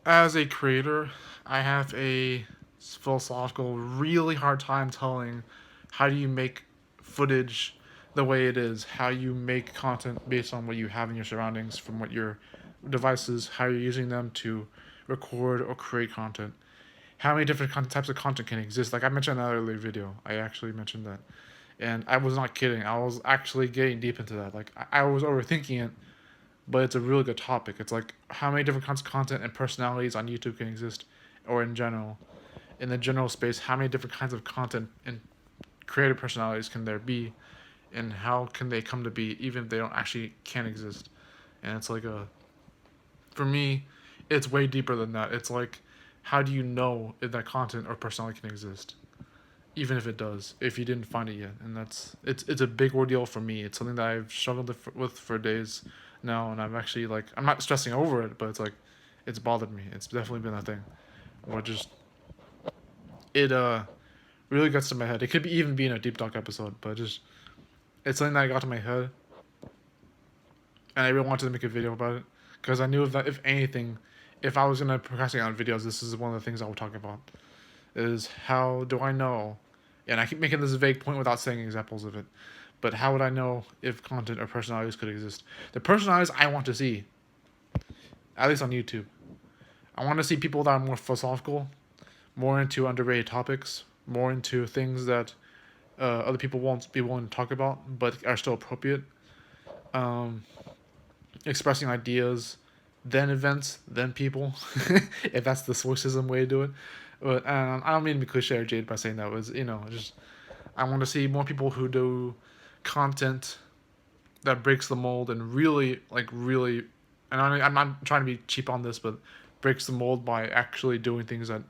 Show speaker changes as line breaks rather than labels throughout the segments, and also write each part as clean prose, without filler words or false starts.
As a creator, I have a philosophical, really hard time telling how do you make footage the way it is, how you make content based on what you have in your surroundings, from what your devices, how you're using them to record or create content. How many different types of content can exist? Like I mentioned in that earlier video, I actually mentioned that, and I was not kidding. I was actually getting deep into that. Like I was overthinking it, but it's a really good topic. It's like how many different kinds of content and personalities on YouTube can exist, or in general, in the general space, how many different kinds of content and creative personalities can there be, and how can they come to be even if they don't actually can exist? And it's like for me, it's way deeper than that. It's like, how do you know if that content or personality can exist? Even if it does, if you didn't find it yet, and it's a big ordeal for me. It's something that I've struggled with for days now, and I'm actually like I'm not stressing over it, but it's like it's bothered me. It's definitely been a thing, or just it really gets to my head. It could be even be in a deep talk episode, but just it's something that got to my head, and I really wanted to make a video about it because I knew that if anything, if I was gonna procrastinate on videos, this is one of the things I would talk about. Is how do I know? And I keep making this vague point without saying examples of it. But how would I know if content or personalities could exist? The personalities I want to see, at least on YouTube, I want to see people that are more philosophical, more into underrated topics, more into things that other people won't be willing to talk about, but are still appropriate. Um, Expressing ideas, then events, then people, if that's the Stoicism way to do it. But I don't mean to be cliche or jaded by saying that. It was just I want to see more people who do content that breaks the mold and really really. And I'm not trying to be cheap on this, but breaks the mold by actually doing things that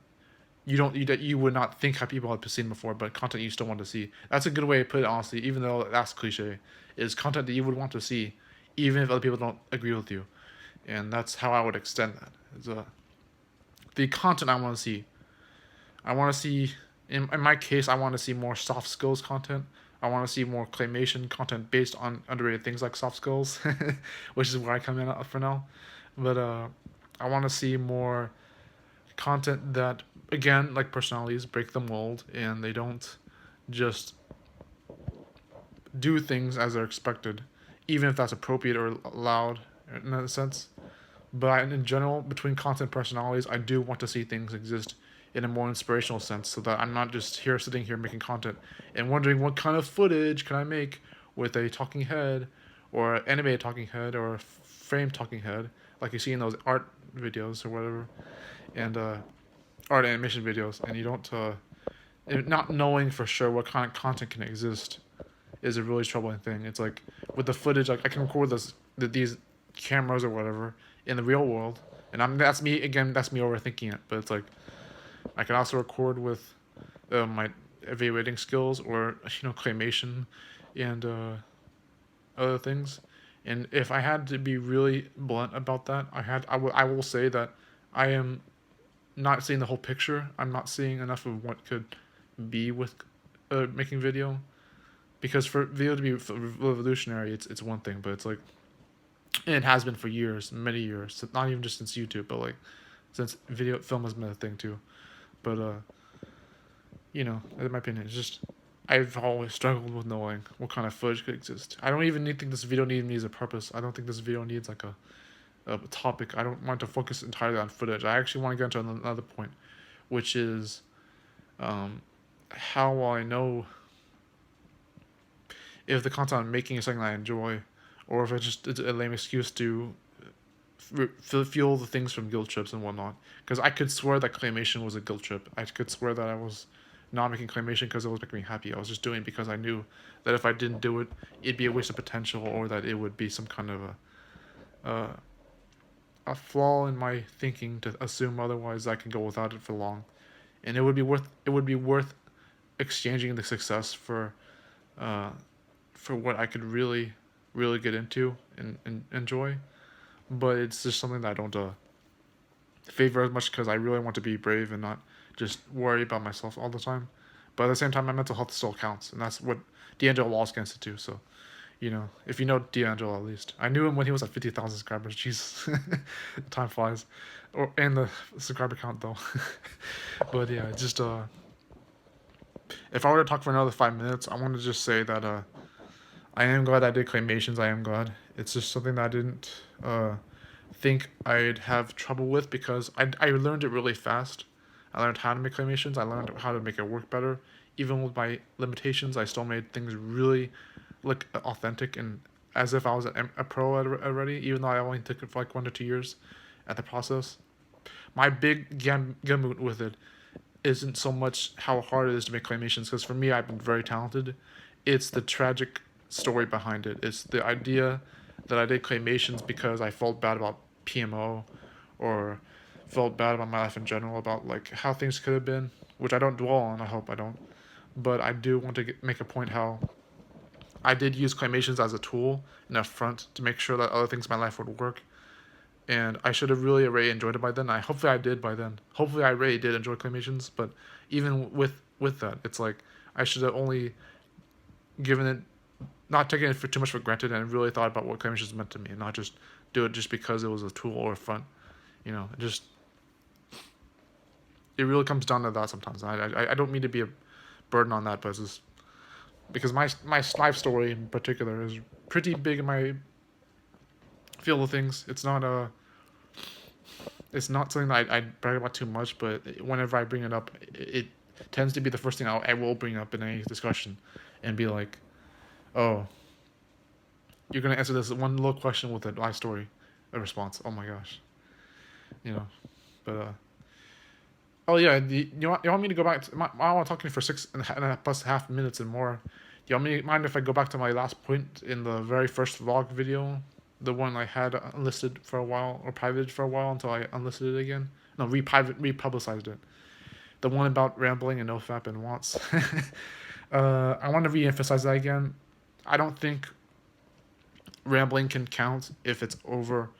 that you would not think have people have seen before, but content you still want to see. That's a good way to put it, honestly. Even though that's cliche, is content that you would want to see, even if other people don't agree with you. And that's how I would extend that. Is the content I want to see. I want to see, in my case, I want to see more soft skills content. I want to see more claymation content based on underrated things like soft skills, which is where I come in for now. But I want to see more content that, again, like personalities, break the mold and they don't just do things as they're expected, even if that's appropriate or allowed in a sense. But in general, between content personalities, I do want to see things exist in a more inspirational sense so that I'm not just here sitting here making content and wondering what kind of footage can I make with a talking head or an animated talking head or a frame talking head like you see in those art videos or whatever and art animation videos and you don't not knowing for sure what kind of content can exist is a really troubling thing. It's like with the footage, like I can record these cameras or whatever in the real world, and I'm that's me again. That's me overthinking it. But it's like I can also record with my evaluating skills or claymation and other things. And if I had to be really blunt about that, I will say that I am not seeing the whole picture. I'm not seeing enough of what could be with making video because for video to be revolutionary, it's one thing, but it's like it has been for years, many years, not even just since YouTube, but like since video film has been a thing too. But in my opinion, it's just I've always struggled with knowing what kind of footage could exist. I don't even think this video needs a purpose. I don't think this video needs like a topic. I don't want to focus entirely on footage. I actually want to get into another point, which is how will I know if the content I'm making is something I enjoy, or if it's a lame excuse to fuel the things from guilt trips and whatnot. Because I could swear that claymation was a guilt trip. I could swear that I was not making claymation because it was making me happy. I was just doing it because I knew that if I didn't do it, it'd be a waste of potential, or that it would be some kind of a flaw in my thinking to assume otherwise I can go without it for long. And it would be worth exchanging the success uh, for what I could really get into and enjoy. But it's just something that I don't favor as much because I really want to be brave and not just worry about myself all the time. But at the same time, my mental health still counts, and that's what D'Angelo Wallace gets into. So, You know, if you know D'Angelo at least. I knew him when he was at 50,000 subscribers. Jeez, time flies. Or and the subscriber count though. But yeah, just if I were to talk for another 5 minutes, I want to just say that I am glad I did claymations. I am glad. It's just something that I didn't think I'd have trouble with because I learned it really fast. I learned how to make claymations. I learned how to make it work better. Even with my limitations, I still made things really look authentic and as if I was a pro already, even though I only took it for like 1 to 2 years at the process. My big gamut with it isn't so much how hard it is to make claymations, because for me, I've been very talented. It's the tragic story behind it. It's the idea that I did claymations because I felt bad about PMO or felt bad about my life in general, about like how things could have been, which I don't dwell on. I hope I don't. But I do want to make a point how I did use claymations as a tool and a front to make sure that other things in my life would work. And I should have really already enjoyed it by then. Hopefully I did by then. Hopefully I really did enjoy claymations. But even with that, it's like I should have only given it, not taken it for too much for granted, and really thought about what claymations meant to me, and not just do it just because it was a tool or a front. You know, it really comes down to that sometimes. I don't mean to be a burden on that, but it's just because my life story in particular is pretty big in my field of things. It's not something that I brag about too much, but whenever I bring it up, it tends to be the first thing I will bring up in any discussion, and be like, "Oh, you're gonna answer this one little question with a life story, a response." Oh my gosh, you know. But oh yeah, you want me to go back? I want to talk to you for 6.5 minutes and more. Do you want me mind if I go back to my last point in the very first vlog video, the one I had unlisted for a while or privated for a while until I unlisted it again? No, republicized it. The one about rambling and nofap and wants. I want to re-emphasize that again. I don't think rambling can count if it's over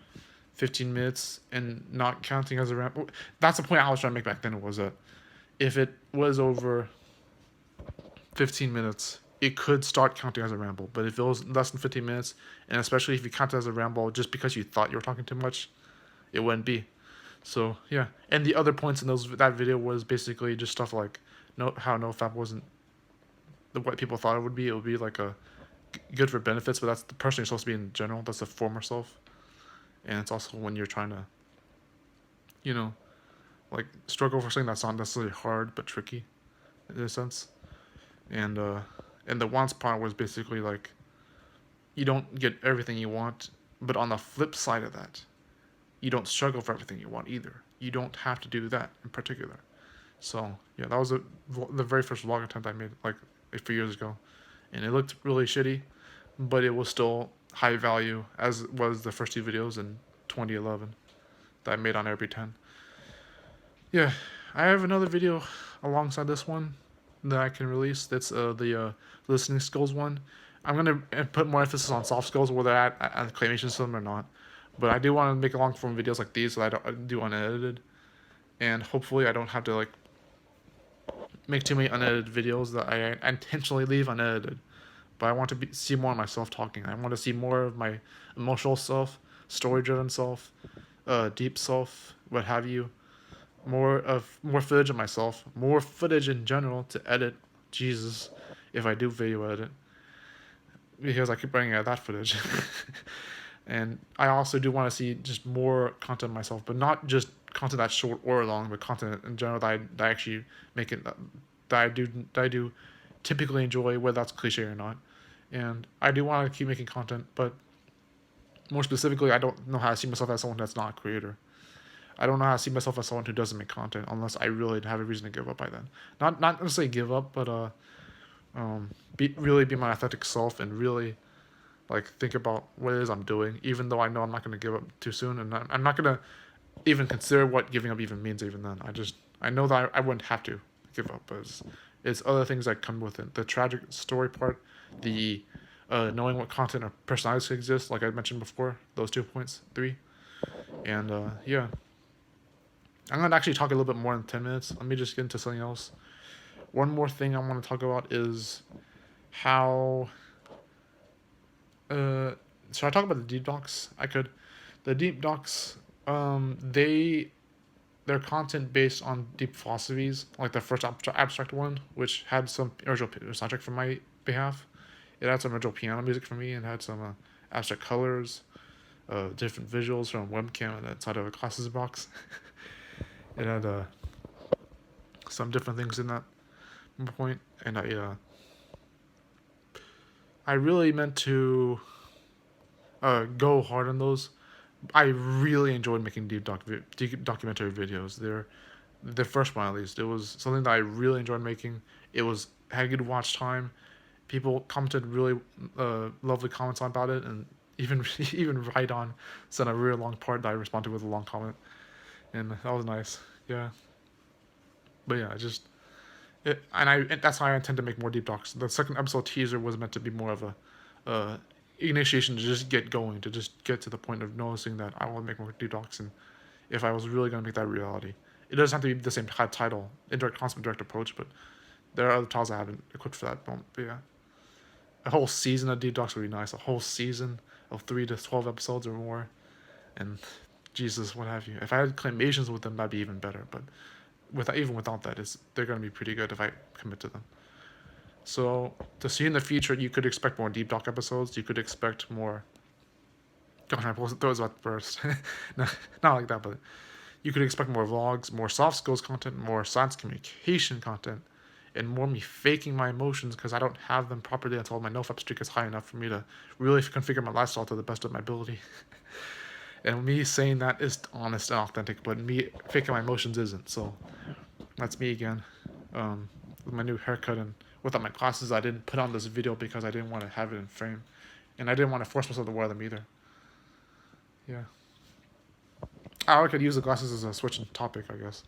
15 minutes and not counting as a ramble. That's the point I was trying to make back then, was that if it was over 15 minutes, it could start counting as a ramble. But if it was less than 15 minutes, and especially if you count it as a ramble just because you thought you were talking too much, it wouldn't be. So yeah, and the other points in that video was basically just stuff like how nofap wasn't what people thought it would be. It would be like a good for benefits, but that's the person you're supposed to be in general. That's the former self, and it's also when you're trying to, you know, like struggle for something that's not necessarily hard but tricky, in a sense. And the wants part was basically like you don't get everything you want, but on the flip side of that, you don't struggle for everything you want either. You don't have to do that in particular. So yeah, that was the very first vlog attempt I made like a few years ago, and it looked really shitty, but it was still high value, as was the first two videos in 2011 that I made on Airbnb 10. Yeah, I have another video alongside this one that I can release. That's the listening skills one. I'm gonna put more emphasis on soft skills, whether at the claymation system or not. But I do want to make long form videos like these that I do unedited, and hopefully I don't have to like make too many unedited videos that I intentionally leave unedited. But I want to see more of myself talking. I want to see more of my emotional self, story-driven self, deep self, what have you. More footage of myself, more footage in general to edit. Jesus, if I do video edit, because I keep bringing out that footage. And I also do want to see just more content of myself, but not just content that's short or long, but content in general that I actually make it that I do typically enjoy, whether that's cliche or not. And I do want to keep making content, but more specifically, I don't know how to see myself as someone that's not a creator. I don't know how to see myself as someone who doesn't make content unless I really have a reason to give up by then. Not necessarily give up, but really be my authentic self and really like think about what it is I'm doing, even though I know I'm not going to give up too soon, and I'm not going to even consider what giving up even means. Even then, I know that I wouldn't have to give up, but it's other things that come with it. The tragic story part, the knowing what content or personalities exist, like I mentioned before, those 2 points, 3, and yeah. I'm going to actually talk a little bit more in 10 minutes. Let me just get into something else. One more thing I want to talk about is how Should I talk about the deep docs? I could. The deep docs, their content based on deep philosophies, like the first abstract one, which had some original soundtrack from my behalf. It had some original piano music for me, and had some abstract colors, different visuals from webcam and inside of a classes box. It had some different things in that point, and I really meant to go hard on those. I really enjoyed making deep documentary videos. They're the first one at least. It was something that I really enjoyed making. It was had good watch time. People commented really lovely comments about it, and even even right on sent a really long part that I responded with a long comment, and that was nice. Yeah, but yeah, and that's how I intend to make more deep docs. The second episode teaser was meant to be more of a initiation to just get going, to just get to the point of noticing that I want to make more deep docs, and if I was really going to make that a reality. It doesn't have to be the same title, indirect constant direct approach, but there are other titles I haven't equipped for that. But yeah, a whole season of deep docs would be nice. A whole season of 3 to 12 episodes or more, and Jesus, what have you. If I had claymations with them, that'd be even better. But even without that, they're gonna be pretty good if I commit to them. So to see in the future, you could expect more deep doc episodes. You could expect more. Gosh, I posted those at first. No, not like that, but you could expect more vlogs, more soft skills content, more science communication content, and more me faking my emotions because I don't have them properly until my nofap streak is high enough for me to really configure my lifestyle to the best of my ability. And me saying that is honest and authentic, but me faking my emotions isn't. So that's me again. With my new haircut and without my glasses, I didn't put on this video because I didn't want to have it in frame, and I didn't want to force myself to wear them either. Yeah. I could use the glasses as a switching topic, I guess,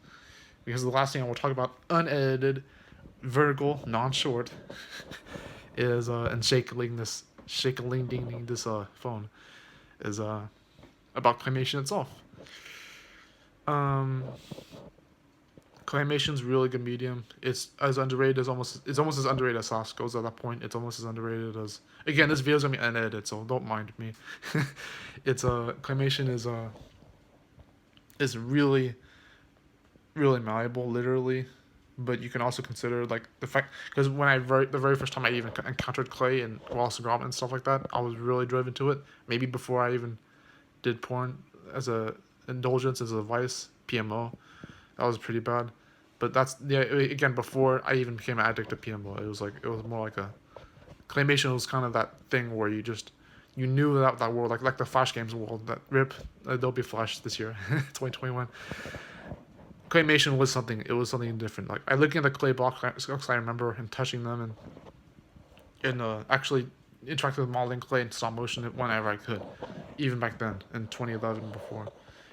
because the last thing I will talk about, unedited, vertical, non-short, is and shaking this phone, is about claymation itself. Um, Claymation's really good medium. It's as underrated as it's almost as underrated as soft skills at that point. It's almost as underrated as, again, this video's gonna be unedited, so don't mind me. It's claymation is really really malleable, literally. But you can also consider like the fact, because when the very first time I even encountered clay and Wallace and Gromit and stuff like that, I was really driven to it. Maybe before I even did porn as a indulgence, as a vice, PMO, that was pretty bad. But that's, yeah, again, before I even became an addict to PMO, it was more like a claymation was kind of that thing where you knew that world, like the Flash games world, that rip Adobe Flash this year, 2021. Claymation was something. It was something different. Like I looking at the clay blocks, I remember and touching them and actually interacting with modeling clay and stop motion whenever I could, even back then in 2011 before.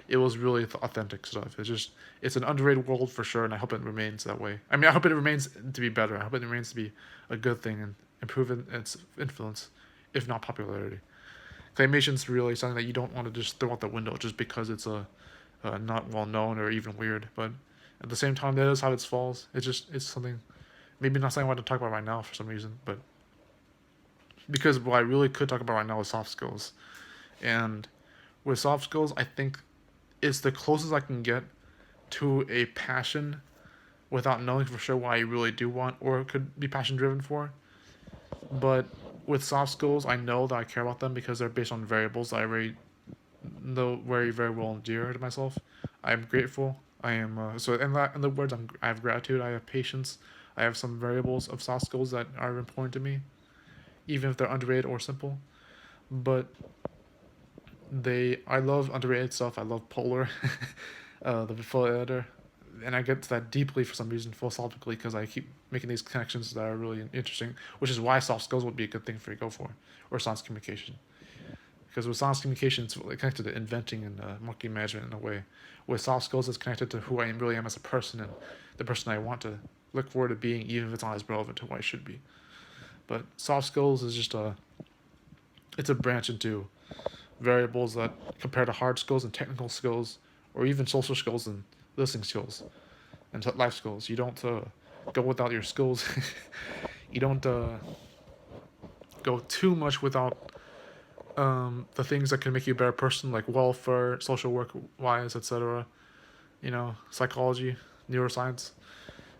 It was really authentic stuff. It's an underrated world for sure, and I hope it remains that way. I mean, I hope it remains to be better. I hope it remains to be a good thing and improve its influence, if not popularity. Claymation's really something that you don't want to just throw out the window just because it's not well known or even weird. But at the same time, that does have its falls. It's something, maybe not something I want to talk about right now for some reason, but because what I really could talk about right now is soft skills, and with soft skills, I think it's the closest I can get to a passion without knowing for sure what I really do want or could be passion driven for. But with soft skills, I know that I care about them because they're based on variables that I already know very, very well and dear to myself. I am grateful. I am so in the words, I have gratitude. I have patience. I have some variables of soft skills that are important to me, even if they're underrated or simple. But I love underrated stuff. I love Polar, the full editor, and I get to that deeply for some reason philosophically because I keep making these connections that are really interesting, which is why soft skills would be a good thing for you to go for, or science communication. Because with science communication, it's connected to inventing and marketing management in a way. With soft skills, it's connected to who I really am as a person and the person I want to look forward to being, even if it's not as relevant to what I should be. But soft skills is just it's a branch into variables that compare to hard skills and technical skills, or even social skills and listening skills and life skills. You don't go without your skills. You don't go too much without the things that can make you a better person, like welfare, social work wise, etc. You know, psychology, neuroscience.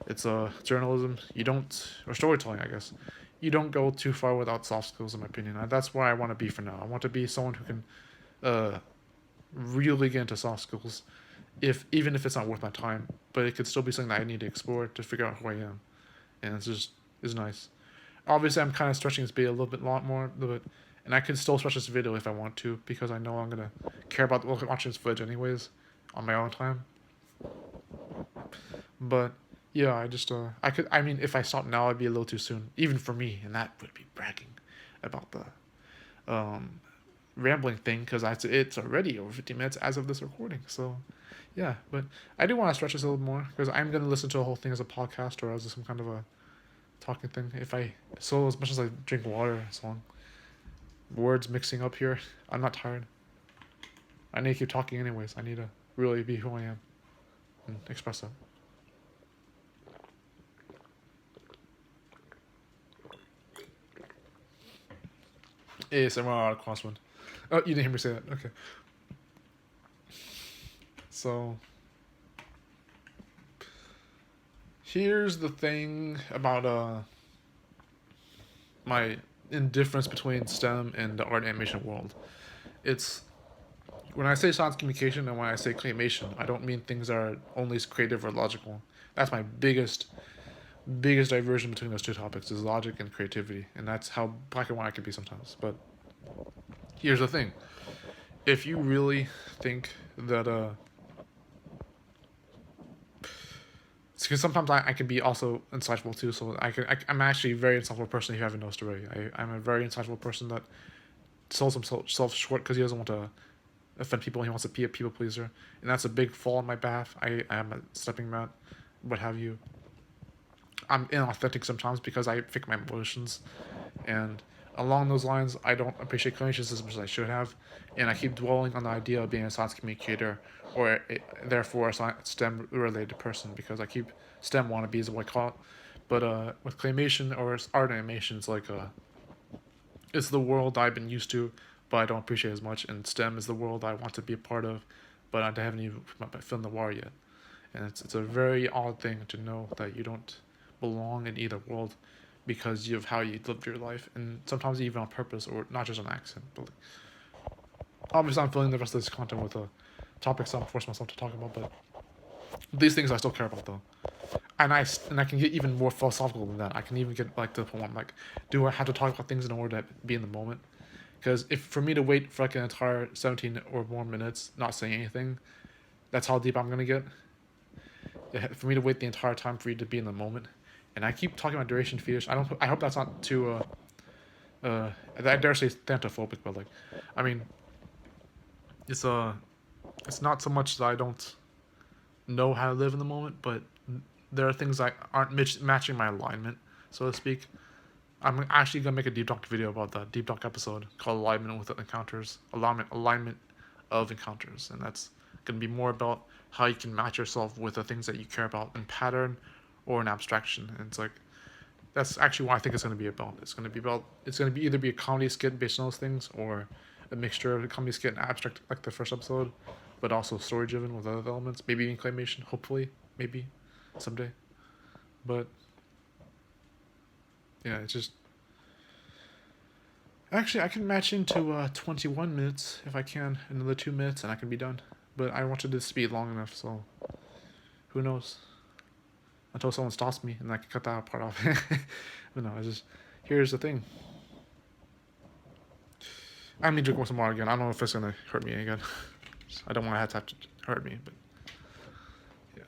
It's journalism. You don't, or storytelling, I guess. You don't go too far without soft skills, in my opinion. That's where I want to be for now. I want to be someone who can uh, really get into soft skills, if even if it's not worth my time, but it could still be something that I need to explore to figure out who I am, and it's just is nice. Obviously, I'm kind of stretching this video a little bit, lot more, a little bit, and I can still stretch this video if I want to because I know I'm gonna care about watching this footage anyways, on my own time. But yeah, I could, I mean, if I stop now, it'd be a little too soon, even for me, and that would be bragging about the um rambling thing because it's already over 50 minutes as of this recording. So yeah, but I do want to stretch this a little more because I'm gonna listen to the whole thing as a podcast or as some kind of a talking thing. If I so as much as I drink water, so long words mixing up here, I'm not tired. I need to keep talking anyways. I need to really be who I am and express that. ASMR crosswind. Oh, you didn't hear me say that. Okay. So here's the thing about my indifference between STEM and the art animation world. It's when I say science communication and when I say claymation, I don't mean things that are only creative or logical. That's my biggest diversion between those two topics is logic and creativity, and that's how black and white I can be sometimes. But here's the thing: if you really think that because sometimes I can be also insightful too. So I'm actually a very insightful person if you haven't noticed already. I'm a very insightful person that sells himself short because he doesn't want to offend people. He wants to be a people pleaser, and that's a big flaw in my path. I am a stepping mat, what have you. I'm inauthentic sometimes because I fake my emotions, and along those lines, I don't appreciate clinicians as much as I should have, and I keep dwelling on the idea of being a science communicator or therefore a STEM related person because I keep STEM wannabes, what I call it. But with claymation or art animation, it's the world I've been used to, but I don't appreciate as much, and STEM is the world I want to be a part of, but I haven't even put my foot in the water yet. And it's a very odd thing to know that you don't belong in either world because of how you lived your life, and sometimes even on purpose or not just on accident. But obviously, I'm filling the rest of this content with topics I'm forcing myself to talk about. But these things I still care about though, and I can get even more philosophical than that. I can even get like to the point where I'm like, do I have to talk about things in order to be in the moment? Because if for me to wait for like an entire 17 or more minutes not saying anything, that's how deep I'm gonna get. For me to wait the entire time for you to be in the moment, and I keep talking about duration fetish. I don't. I hope that's not too. I dare say thantophobic, but like, I mean, it's it's not so much that I don't know how to live in the moment, but there are things that aren't matching my alignment, so to speak. I'm actually gonna make a deep talk video about that deep talk episode called alignment with encounters, alignment of encounters, and that's gonna be more about how you can match yourself with the things that you care about in pattern or in abstraction. And it's like that's actually what I think it's gonna be about. It's gonna be either be a comedy skit based on those things or a mixture of a comedy skit and abstract like the first episode, but also story driven with other elements. Maybe even claymation, hopefully, maybe someday. But yeah, it's just actually I can match into 21 minutes if I can, another 2 minutes, and I can be done. But I wanted this to be long enough, so who knows? Until someone stops me and I can cut that part off. But no, I just here's the thing. I need to drink some water again. I don't know if it's gonna hurt me again. I don't want to have to hurt me, but yeah.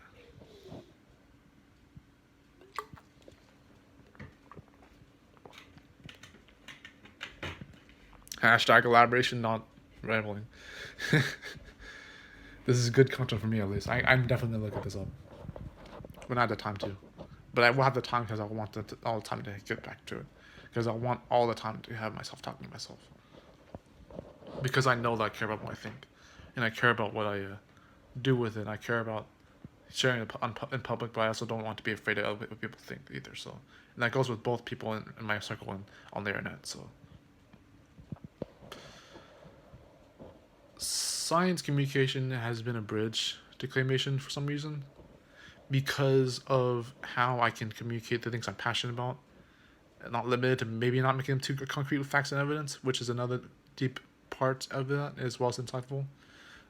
Hashtag elaboration, not rambling. This is good content for me at least. I'm definitely gonna look at this up. But not at the time too. But I will have the time because I want all the time to get back to it. Because I want all the time to have myself talking to myself. Because I know that I care about what I think. And I care about what I do with it. I care about sharing it in public, but I also don't want to be afraid of what people think either. So, and that goes with both people in my circle and on the internet. So, science communication has been a bridge to claymation for some reason because of how I can communicate the things I'm passionate about, and not limited to maybe not making them too concrete with facts and evidence, which is another deep part of that as well as insightful.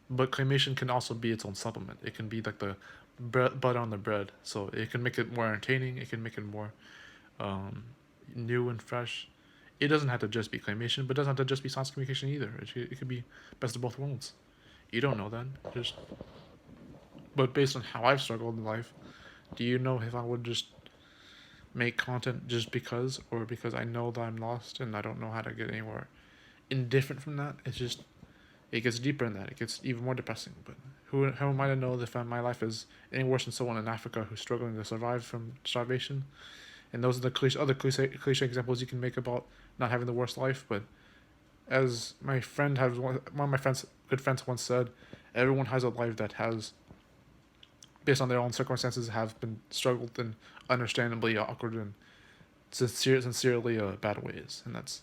But claymation can also be its own supplement. It can be like the butter on the bread. So it can make it more entertaining. It can make it more um, new and fresh. It doesn't have to just be claymation, but it doesn't have to just be science communication either. It could be best of both worlds. You don't know then. Just but based on how I've struggled in life, do you know if I would just make content just because, or because I know that I'm lost and I don't know how to get anywhere indifferent from that? It's just it gets deeper than that. It gets even more depressing. But how am I to know if my life is any worse than someone in Africa who's struggling to survive from starvation? And those are the cliche examples you can make about not having the worst life. But as my friend has one of my good friends once said, everyone has a life that has, based on their own circumstances, have been struggled in understandably awkward and sincerely bad ways, and it's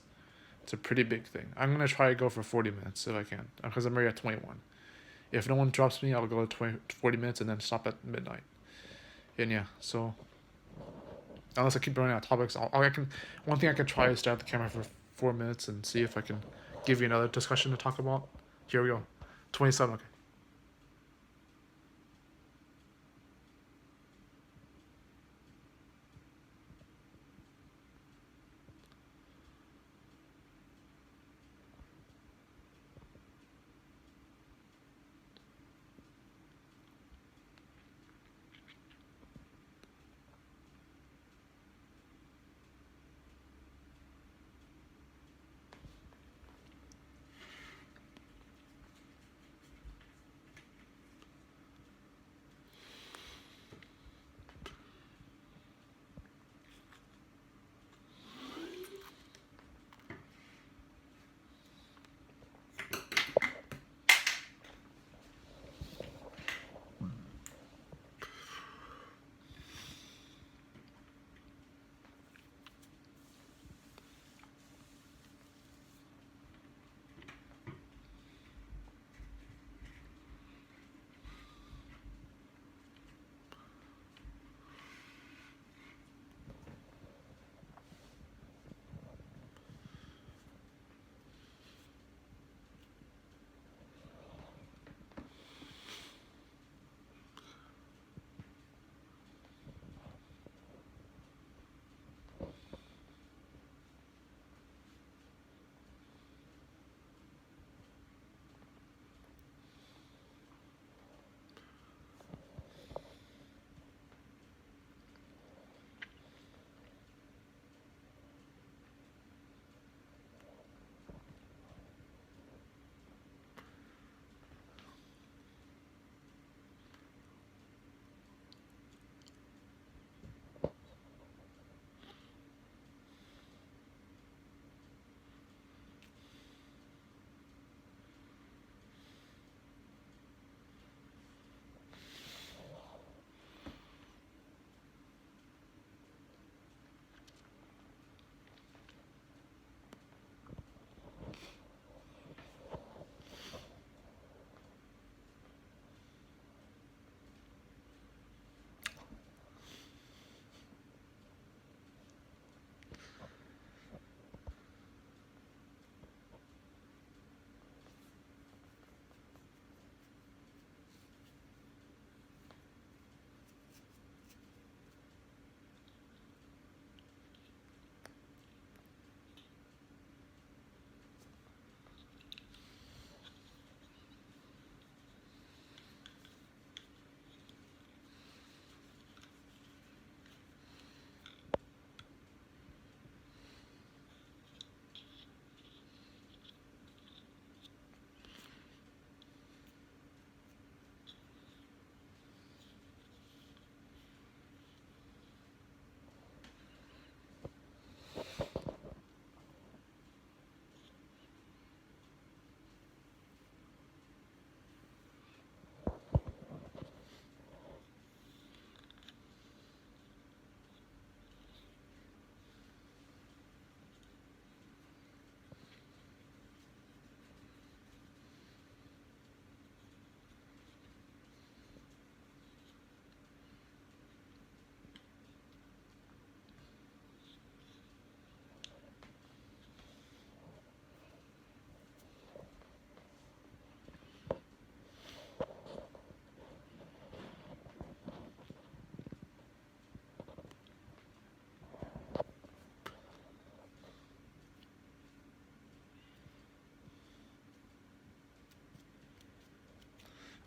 a pretty big thing. I'm gonna try to go for 40 minutes if I can, because I'm already at 21. If no one drops me, I'll go to 40 minutes and then stop at midnight. And yeah, so unless I keep running out of topics, I can. One thing I can try is stare at the camera for 4 minutes and see if I can give you another discussion to talk about. Here we go. 27. Okay.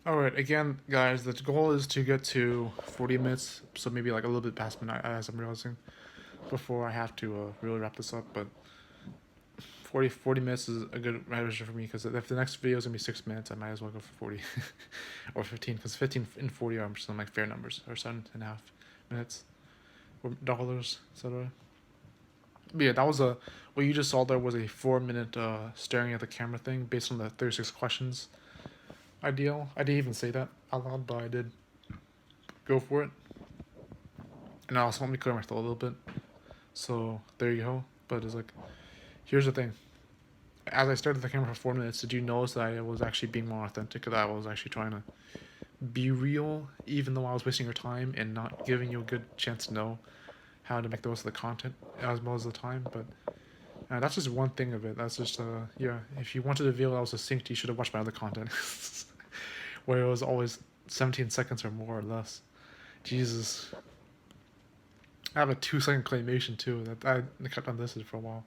All right, again, guys, the goal is to get to 40 minutes, so maybe like a little bit past midnight, as I'm realizing, before I have to really wrap this up. But 40 minutes is a good measure for me, because if the next video is gonna be 6 minutes, I might as well go for 40 or 15, because 15 and 40 are some like fair numbers, or 7.5 minutes or dollars, etc. But yeah, that was a what you just saw there was a 4 minute staring at the camera thing based on the 36 questions ideal. I didn't even say that out loud, but I did go for it. And also let me clear my throat a little bit. So there you go. But it's like, here's the thing. As I started the camera for 4 minutes, did you notice that I was actually being more authentic? That I was actually trying to be real, even though I was wasting your time and not giving you a good chance to know how to make the most of the content as well as the time. But that's just one thing of it. That's just yeah. If you wanted a video that was succinct, you should have watched my other content, where it was always 17 seconds or more or less. Jesus. I have a 2 second claymation too that I kept unlisted for a while.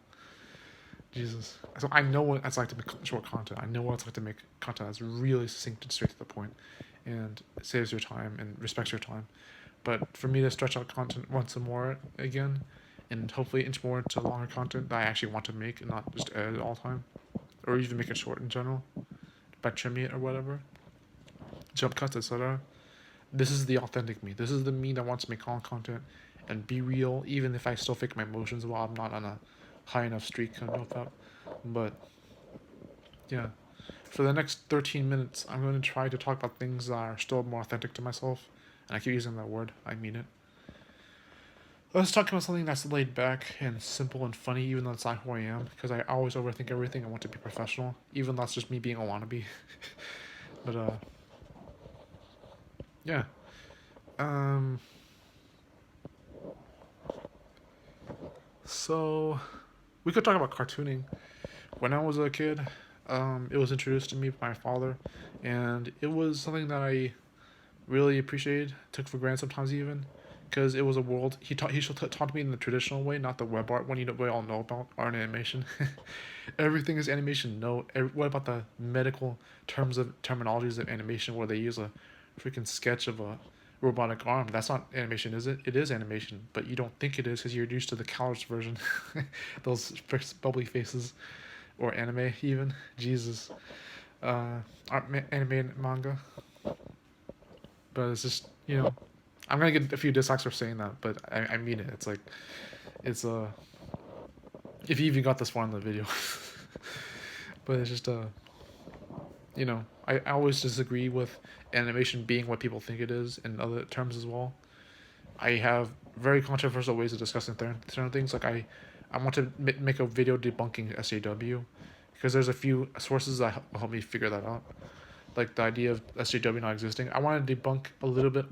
Jesus. So I know what it's like to make short content. I know what it's like to make content that's really succinct and straight to the point, and it saves your time and respects your time. But for me to stretch out content once more again, and hopefully inch more into longer content that I actually want to make and not just edit all the time, or even make it short in general, by trimming it or whatever, jump cuts, etc. This is the authentic me. This is the me that wants to make all content and be real, even if I still fake my emotions while I'm not on a high enough streak to know that. But yeah, for the next 13 minutes, I'm going to try to talk about things that are still more authentic to myself. And I keep using that word, I mean it. Let's talk about something that's laid back and simple and funny, even though it's not who I am, because I always overthink everything. I want to be professional, even though that's just me being a wannabe. But yeah. Um, so we could talk about cartooning. When I was a kid, it was introduced to me by my father, and it was something that I really appreciated, took for granted sometimes even, because it was a world he taught me in the traditional way, not the web art one we all know about, art and animation. Everything is animation. No, what about the medical terminologies of animation where they use a freaking sketch of a robotic arm? That's not animation, is it? It is animation, but you don't think it is because you're used to the colored version. Those bubbly faces, or anime even. Jesus, anime and manga. But it's just, I'm gonna get a few dislikes for saying that, but I mean it. It's like, it's if you even got this far in the video. But it's just I always disagree with animation being what people think it is in other terms as well. I have very controversial ways of discussing certain things. Like I want to make a video debunking SJW, because there's a few sources that help me figure that out. Like the idea of SJW not existing. I want to debunk a little bit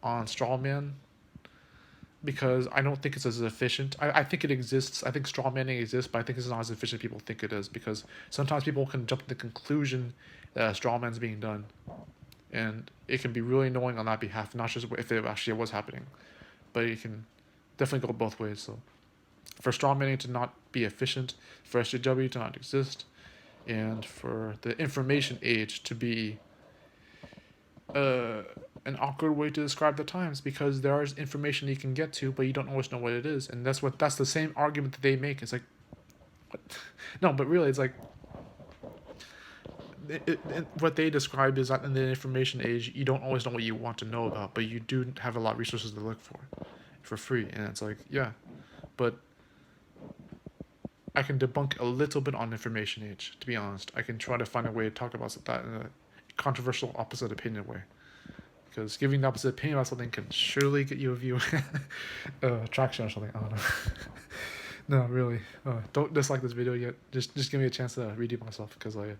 on strawman, because I don't think it's as efficient. I think it exists. I think strawmanning exists, but I think it's not as efficient as people think it is, because sometimes people can jump to the conclusion that strawman's being done, and it can be really annoying on that behalf, not just if it actually was happening, but it can definitely go both ways. So for strawmanning to not be efficient, for SJW to not exist, and for the information age to be uh, an awkward way to describe the times, because there is information you can get to, but you don't always know what it is, and that's the same argument that they make. It's like, what? No, but really, it's like what they describe is that in the information age, you don't always know what you want to know about, but you do have a lot of resources to look for free, and it's like, yeah, but I can debunk a little bit on information age. To be honest, I can try to find a way to talk about that in a controversial opposite opinion way, because giving the opposite opinion about something can surely get you a view, traction or something. I don't know. No, really. Don't dislike this video yet. Just give me a chance to redeem myself, because I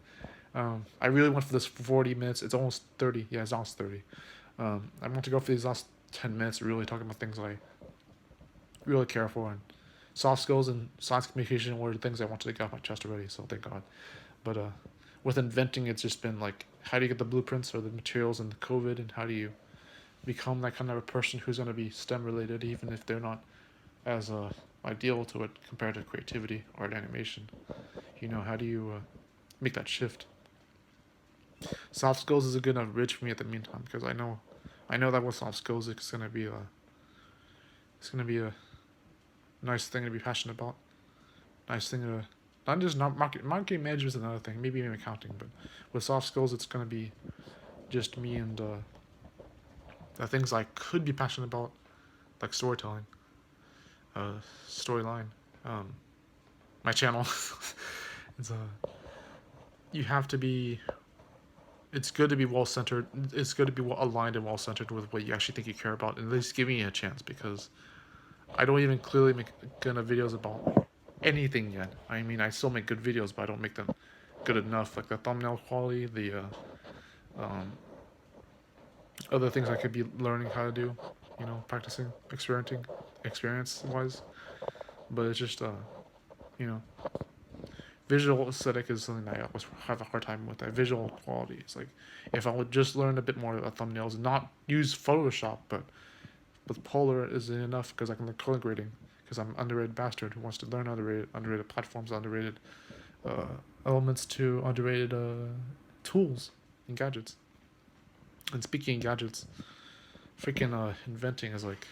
really went for this 40 minutes. It's almost 30. Yeah, it's almost 30. I want to go for these last 10 minutes really talking about things I really care for, and soft skills and science communication were the things I wanted to get off my chest already, so thank God. But with inventing, it's just been like, how do you get the blueprints or the materials in the COVID, and how do you become that kind of a person who's going to be STEM related, even if they're not as ideal to it compared to creativity or animation? How do you make that shift? Soft skills is a good enough bridge for me at the meantime because I know that with soft skills it's gonna be a nice thing to be passionate about. Nice thing to not just not marketing management is another thing, maybe even accounting, but with soft skills it's gonna be just me and the things I could be passionate about, like storytelling, storyline, um, my channel. it's you have to be. It's good to be well centered. It's good to be well aligned and well centered with what you actually think you care about, and at least giving it a chance because I don't even clearly make good enough videos about anything yet. I mean, I still make good videos, but I don't make them good enough. Like the thumbnail quality, the um, other things I could be learning how to do, practicing, experimenting, experience-wise. But it's just, you know, visual aesthetic is something that I always have a hard time with. That visual quality. It's like if I would just learn a bit more about thumbnails and not use Photoshop, but with Polar isn't enough because I can learn color grading because I'm an underrated bastard who wants to learn underrated platforms, underrated uh, elements to underrated tools and gadgets. And speaking of gadgets, freaking inventing is like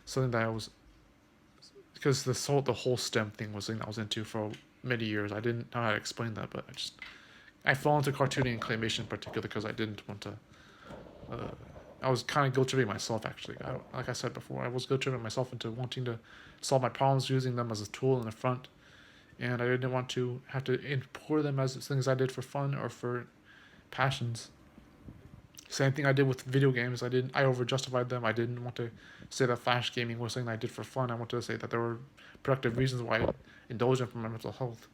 something that I was because the whole STEM thing was something that I was into for many years. I didn't know how to explain that, but I fell into cartooning and claymation in particular because I didn't want to. Uh, I was kind of guilt tripping myself actually. Like I said before, I was guilt tripping myself into wanting to solve my problems using them as a tool in the front, and I didn't want to have to import them as things I did for fun or for passions. Same thing I did with video games. I over justified them. I didn't want to say that flash gaming was something I did for fun. I wanted to say that there were productive reasons why I indulged in for my mental health.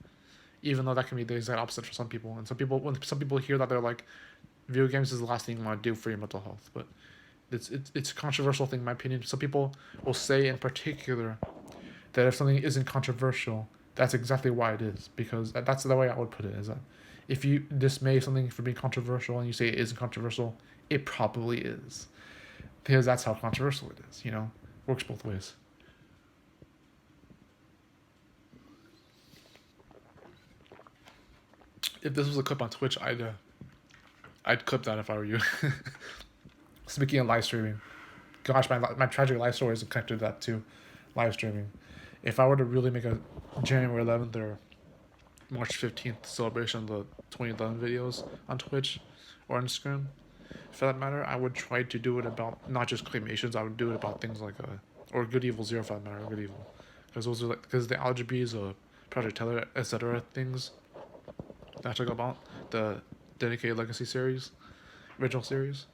Even though that can be the exact opposite for some people. And when some people hear that, they're like, video games is the last thing you want to do for your mental health. But it's a controversial thing in my opinion. Some people will say in particular that if something isn't controversial, that's exactly why it is. Because that's the way I would put it, is that if you dismay something for being controversial and you say it isn't controversial, it probably is. Because that's how controversial it is, Works both ways. If this was a clip on Twitch, I'd clip that if I were you. Speaking of live streaming, gosh, my tragic life story is connected to that too, live streaming. If I were to really make a January 11th or March 15th celebration of the 2011 videos on Twitch or Instagram, for that matter, I would try to do it about not just claymations. I would do it about things like or Good Evil Zero for that matter, or Good Evil, because those are like because the algebras, Project Teller, etc. things that I talk about the dedicated legacy series, original series.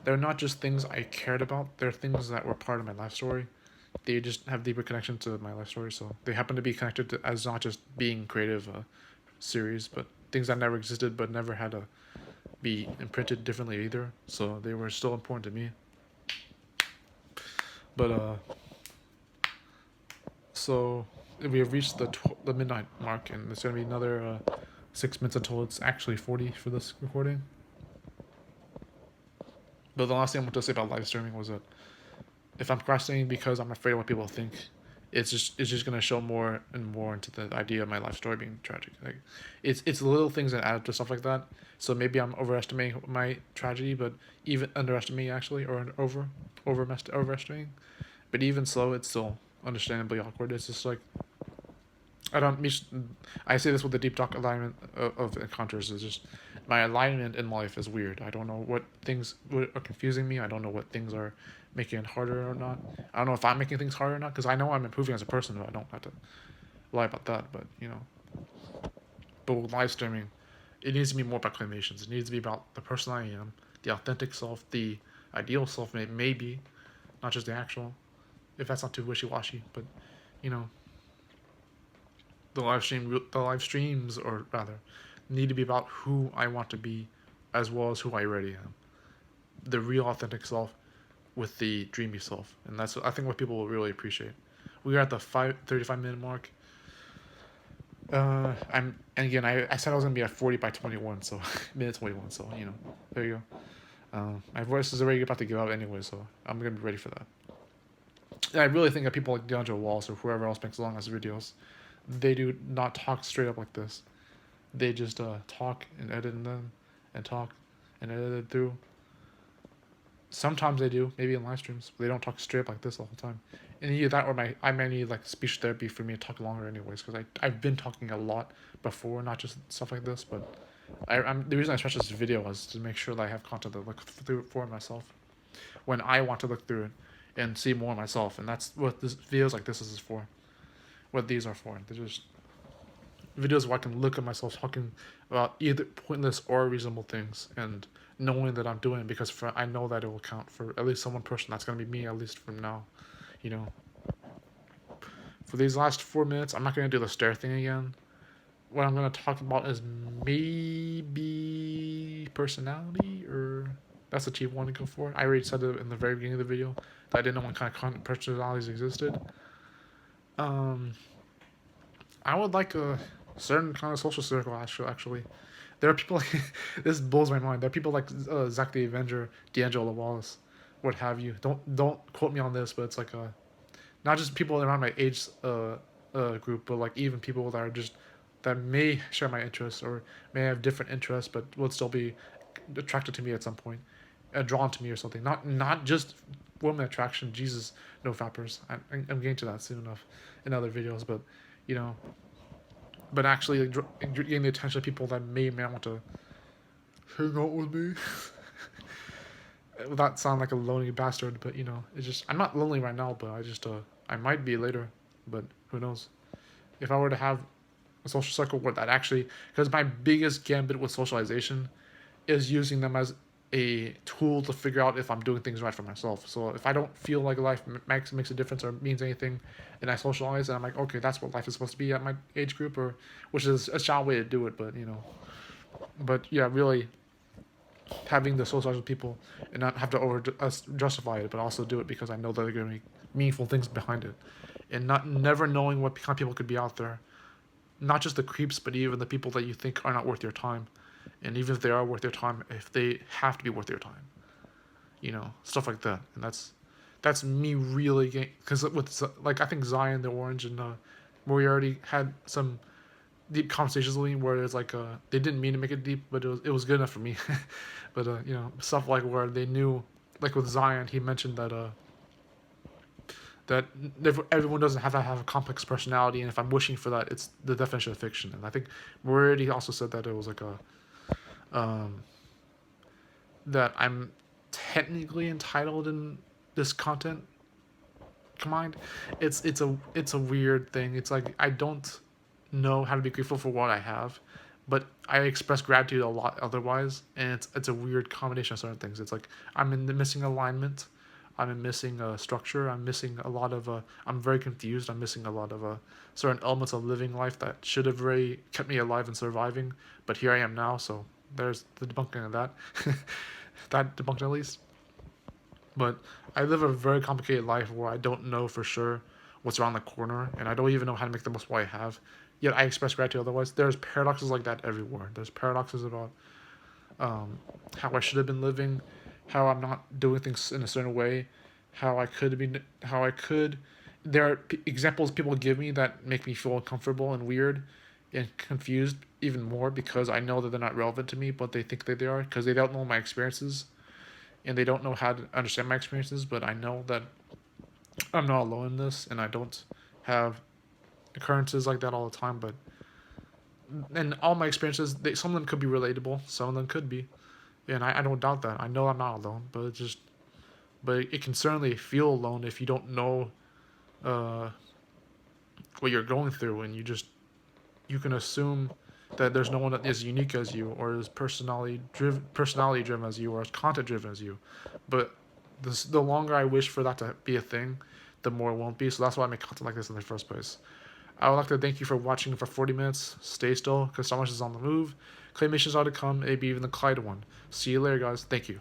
They're not just things I cared about. They're things that were part of my life story. They just have deeper connection to my life story, so they happen to be connected to as not just being creative series, but things that never existed but never had to be imprinted differently either. So they were still important to me. But so we have reached the midnight mark, and it's gonna be another 6 minutes until it's actually 40 for this recording. But the last thing I want to say about live streaming was that if I'm procrastinating because I'm afraid of what people think, it's just gonna show more and more into the idea of my life story being tragic. Like, it's little things that add up to stuff like that. So maybe I'm overestimating my tragedy, but even underestimating actually, or overestimating. But even so, it's still understandably awkward. It's just like I don't. I say this with the deep talk alignment of encounters. Is just my alignment in life is weird. I don't know what things are confusing me. I don't know what things are making it harder or not. I don't know if I'm making things harder or not because I know I'm improving as a person. But I don't have to lie about that. But with live streaming, it needs to be more about claimations. It needs to be about the person I am, the authentic self, the ideal self, maybe, not just the actual. If that's not too wishy washy, but you know, the live streams, or rather, need to be about who I want to be, as well as who I already am. The real authentic self with the dreamy self, and that's I think what people will really appreciate. We are at the 35 minute mark. And again I said I was gonna be at 40 by 21, so minute 21. So there you go. My voice is already about to give out anyway, so I'm gonna be ready for that. And I really think that people like DeAndre Walls or whoever else makes long ass videos, they do not talk straight up like this. They just talk and edit and then and talk and edit it through. Sometimes they do, maybe in live streams, but they don't talk straight up like this the whole time. And either that or I might need like speech therapy for me to talk longer anyways, because I've been talking a lot before, not just stuff like this, but I'm the reason I stretched this video was to make sure that I have content to look through for myself when I want to look through it and see more myself, and that's what this videos like this is for. What these are for. They're just videos where I can look at myself talking about either pointless or reasonable things and knowing that I'm doing it because I know that it will count for at least one person. That's going to be me, at least from now. You know, for these last 4 minutes, I'm not going to do the stare thing again. What I'm going to talk about is maybe personality, or that's the chief one to go for. I already said it in the very beginning of the video that I didn't know what kind of personalities existed. I would like a certain kind of social circle, actually. There are people like, this blows my mind. There are people like Zack the Avenger, D'Angelo Wallace, what have you. Don't quote me on this, but it's like not just people around my age group, but like even people that are just that may share my interests or may have different interests, but would still be attracted to me at some point, drawn to me or something. Not just woman attraction. Jesus, no fappers. I'm getting to that soon enough in other videos, but you know, but actually like, getting the attention of people that may not want to hang out with me. Without sound like a lonely bastard, but you know, it's just I'm not lonely right now, but I might be later, but who knows? If I were to have a social circle where that actually, because my biggest gambit with socialization is using them as a tool to figure out if I'm doing things right for myself. So if I don't feel like life makes a difference or means anything, and I socialize, and I'm like, okay, that's what life is supposed to be at my age group, or which is a shallow way to do it, but you know, but yeah, really having the socialize with people and not have to justify it, but also do it because I know that they're going to be meaningful things behind it, and not never knowing what kind of people could be out there, not just the creeps, but even the people that you think are not worth your time. And even if they are worth your time, if they have to be worth your time, you know, stuff like that. And that's me really because with like I think Zion the Orange and we already had some deep conversations with me where it's like they didn't mean to make it deep, but it was good enough for me. But you know, stuff like where they knew, like with Zion, he mentioned that everyone doesn't have to have a complex personality, and if I'm wishing for that, it's the definition of fiction. And I think Mority also said that it was like that I'm technically entitled in this content combined. It's a weird thing. It's like I don't know how to be grateful for what I have, but I express gratitude a lot otherwise, and it's a weird combination of certain things. It's like I'm in the missing alignment, I'm missing a structure, I'm missing a lot of I'm very confused. I'm missing a lot of certain elements of living life that should have really kept me alive and surviving, but here I am now. So there's the debunking of that. That debunked at least. But I live a very complicated life where I don't know for sure what's around the corner, and I don't even know how to make the most of what I have. Yet I express gratitude otherwise. There's paradoxes like that everywhere. There's paradoxes about how I should have been living, how I'm not doing things in a certain way, how I could. There are examples people give me that make me feel uncomfortable and weird and confused even more because I know that they're not relevant to me, but they think that they are because they don't know my experiences and they don't know how to understand my experiences. But I know that I'm not alone in this, and I don't have occurrences like that all the time. But and all my experiences, some of them could be relatable, some of them could be, and I don't doubt that. I know I'm not alone, but it can certainly feel alone if you don't know uh, what you're going through, and you can assume that there's no one that is unique as you or is personality driven as you or is content driven as you. But the longer I wish for that to be a thing, the more it won't be. So that's why I make content like this in the first place. I would like to thank you for watching for 40 minutes. Stay still, because so much is on the move. Claymations are to come, maybe even the Clyde one. See you later, guys. Thank you.